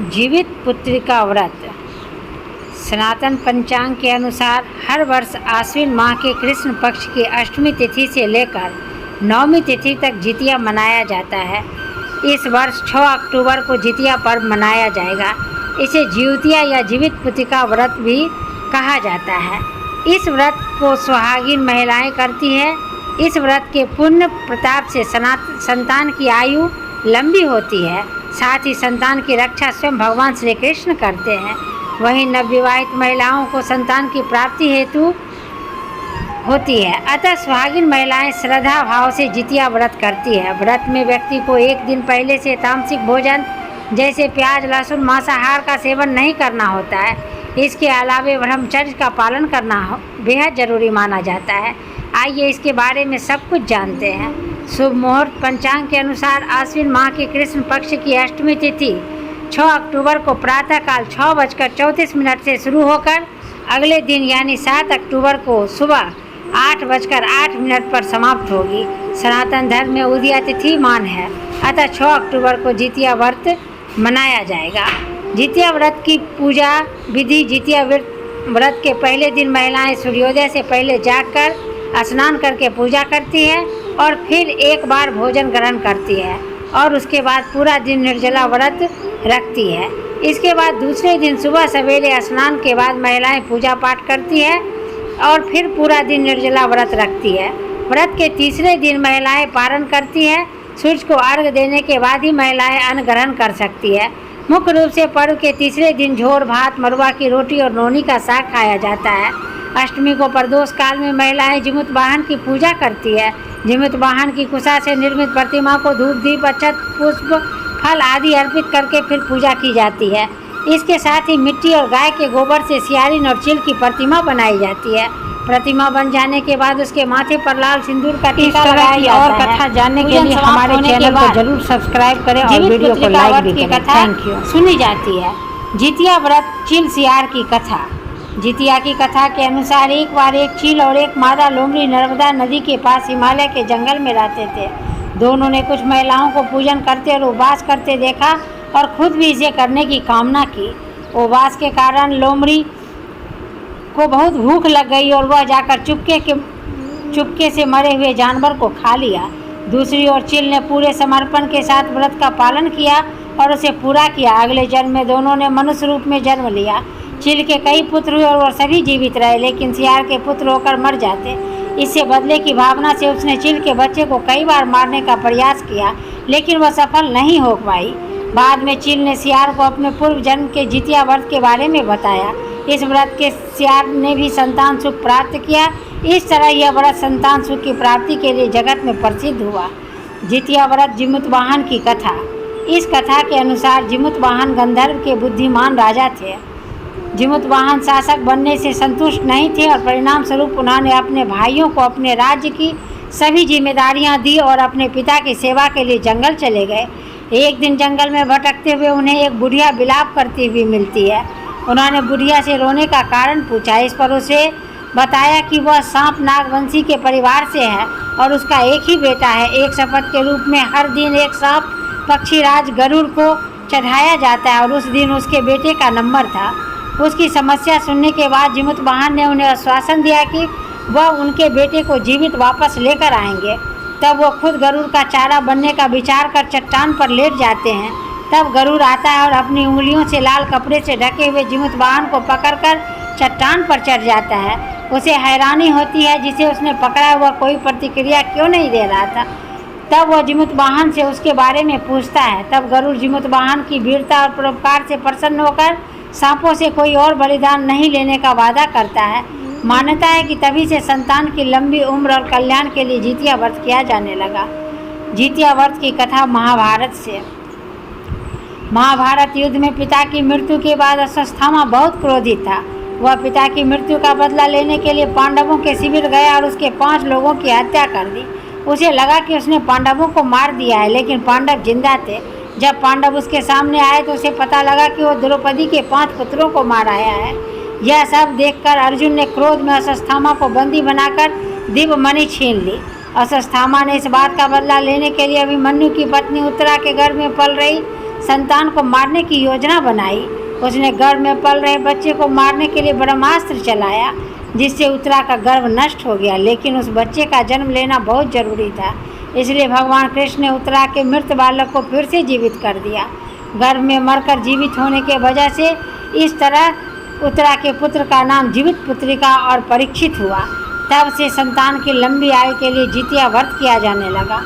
जीवित पुत्रिका व्रत। सनातन पंचांग के अनुसार हर वर्ष आश्विन माह के कृष्ण पक्ष की अष्टमी तिथि से लेकर नवमी तिथि तक जितिया मनाया जाता है। इस वर्ष 6 अक्टूबर को जितिया पर्व मनाया जाएगा। इसे जीवतिया या जीवित पुत्रिका व्रत भी कहा जाता है। इस व्रत को सुहागिन महिलाएं करती है। इस व्रत के पुण्य प्रताप से संतान की आयु लंबी होती है। साथ ही संतान की रक्षा स्वयं भगवान श्री कृष्ण करते हैं। वहीं नवविवाहित महिलाओं को संतान की प्राप्ति हेतु होती है। अतः सुहागिन महिलाएं श्रद्धा भाव से जितिया व्रत करती है। व्रत में व्यक्ति को एक दिन पहले से तामसिक भोजन जैसे प्याज, लहसुन, मांसाहार का सेवन नहीं करना होता है। इसके अलावा ब्रह्मचर्य का पालन करना बेहद जरूरी माना जाता है। आइए इसके बारे में सब कुछ जानते हैं। शुभ मुहूर्त। पंचांग के अनुसार आश्विन माह के कृष्ण पक्ष की अष्टमी तिथि 6 अक्टूबर को प्रातःकाल 6:34 से शुरू होकर अगले दिन यानी 7 अक्टूबर को सुबह 8:08 पर समाप्त होगी। सनातन धर्म में उदया तिथि मान है, अतः 6 अक्टूबर को जितिया व्रत मनाया जाएगा। जितिया व्रत की पूजा विधि। जितिया व्रत के पहले दिन महिलाएं सूर्योदय से पहले जागकर स्नान करके पूजा करती है और फिर एक बार भोजन ग्रहण करती है और उसके बाद पूरा दिन निर्जला व्रत रखती है। इसके बाद दूसरे दिन सुबह सवेरे स्नान के बाद महिलाएं पूजा पाठ करती है और फिर पूरा दिन निर्जला व्रत रखती है। व्रत के तीसरे दिन महिलाएं पारण करती है। सूर्य को अर्घ्य देने के बाद ही महिलाएं अन्न ग्रहण कर सकती है। मुख्य रूप से पर्व के तीसरे दिन झोर भात, मरुआ की रोटी और नोनी का साग खाया जाता है। अष्टमी को प्रदोष काल में महिलाएं जिमुत वाहन की पूजा करती है। जिमुत वाहन की कुशा से निर्मित प्रतिमा को धूप, दीप, अक्षत, पुष्प, फल आदि अर्पित करके फिर पूजा की जाती है। इसके साथ ही मिट्टी और गाय के गोबर से सियारिन और चिल की प्रतिमा बनाई जाती है। प्रतिमा बन जाने के बाद उसके माथे पर लाल सिंदूर का टीका लगाया जाता है। और कथा जानने के लिए हमारे चैनल को जरूर सब्सक्राइब करें और वीडियो को लाइक भी करें। Thank you. सुनी जाती है जितिया व्रत चील सियार की कथा। जितिया की कथा के अनुसार एक बार एक चील और एक मादा लोमड़ी नर्मदा नदी के पास हिमालय के जंगल में रहते थे। दोनों ने कुछ महिलाओं को पूजन करते और उपवास करते देखा और खुद भी इसे करने की कामना की। उपवास के कारण लोमड़ी को बहुत भूख लग गई और वह जाकर चुपके से मरे हुए जानवर को खा लिया। दूसरी ओर चील ने पूरे समर्पण के साथ व्रत का पालन किया और उसे पूरा किया। अगले जन्म में दोनों ने मनुष्य रूप में जन्म लिया। चील के कई पुत्र हुए और वह सभी जीवित रहे, लेकिन सियार के पुत्र होकर मर जाते। इससे बदले की भावना से उसने चील के बच्चे को कई बार मारने का प्रयास किया, लेकिन वह सफल नहीं हो पाई। बाद में चील ने सियार को अपने पूर्व जन्म के जितिया व्रत के बारे में बताया। इस व्रत के सियार ने भी संतान सुख प्राप्त किया। इस तरह यह व्रत संतान सुख की प्राप्ति के लिए जगत में प्रसिद्ध हुआ। जितिया व्रत जिमुत वाहन की कथा। इस कथा के अनुसार जिमुत वाहन गंधर्व के बुद्धिमान राजा थे। जिमुत वाहन शासक बनने से संतुष्ट नहीं थे और परिणाम स्वरूप उन्होंने अपने भाइयों को अपने राज्य की सभी जिम्मेदारियां दी और अपने पिता की सेवा के लिए जंगल चले गए। एक दिन जंगल में भटकते हुए उन्हें एक बुढ़िया विलाप करती हुई मिलती है। उन्होंने बुढ़िया से रोने का कारण पूछा। इस पर उसे बताया कि वह सांप नागवंशी के परिवार से है और उसका एक ही बेटा है। एक शपथ के रूप में हर दिन एक सांप पक्षीराज गरुड़ को चढ़ाया जाता है और उस दिन उसके बेटे का नंबर था। उसकी समस्या सुनने के बाद जिमुत वाहन ने उन्हें आश्वासन दिया कि वह उनके बेटे को जीवित वापस लेकर आएंगे। तब वो खुद गरुड़ का चारा बनने का विचार कर चट्टान पर लेट जाते हैं। तब गरुड़ आता है और अपनी उंगलियों से लाल कपड़े से ढके हुए जिमुत वाहन को पकड़कर चट्टान पर चढ़ जाता है। उसे हैरानी होती है जिसे उसने पकड़ा हुआ कोई प्रतिक्रिया क्यों नहीं दे रहा था। तब वह जिमुत वाहन से उसके बारे में पूछता है। तब गरुड़ जिमुत वाहन की वीरता और परोपकार से प्रसन्न होकर सांपों से कोई और बलिदान नहीं लेने का वादा करता है। मान्यता है कि तभी से संतान की लंबी उम्र और कल्याण के लिए जितिया व्रत किया जाने लगा। जितिया व्रत की कथा महाभारत से। महाभारत युद्ध में पिता की मृत्यु के बाद अश्वत्थामा बहुत क्रोधित था। वह पिता की मृत्यु का बदला लेने के लिए पांडवों के शिविर गया और उसके 5 लोगों की हत्या कर दी। उसे लगा कि उसने पांडवों को मार दिया है, लेकिन पांडव जिंदा थे। जब पांडव उसके सामने आए तो उसे पता लगा कि वो द्रौपदी के 5 पुत्रों को मार आया है। यह सब देखकर अर्जुन ने क्रोध में अश्वत्थामा को बंदी बनाकर दिव्य मणि छीन ली। अश्वत्थामा ने इस बात का बदला लेने के लिए अभिमन्यु की पत्नी उत्तरा के गर्भ में पल रही संतान को मारने की योजना बनाई। उसने गर्भ में पल रहे बच्चे को मारने के लिए ब्रह्मास्त्र चलाया, जिससे उत्तरा का गर्भ नष्ट हो गया। लेकिन उस बच्चे का जन्म लेना बहुत जरूरी था, इसलिए भगवान कृष्ण ने उत्तरा के मृत बालक को फिर से जीवित कर दिया। गर्भ में मरकर जीवित होने के वजह से इस तरह उत्तरा के पुत्र का नाम जीवित पुत्रिका और परीक्षित हुआ। तब से संतान की लंबी आयु के लिए जितिया व्रत किया जाने लगा।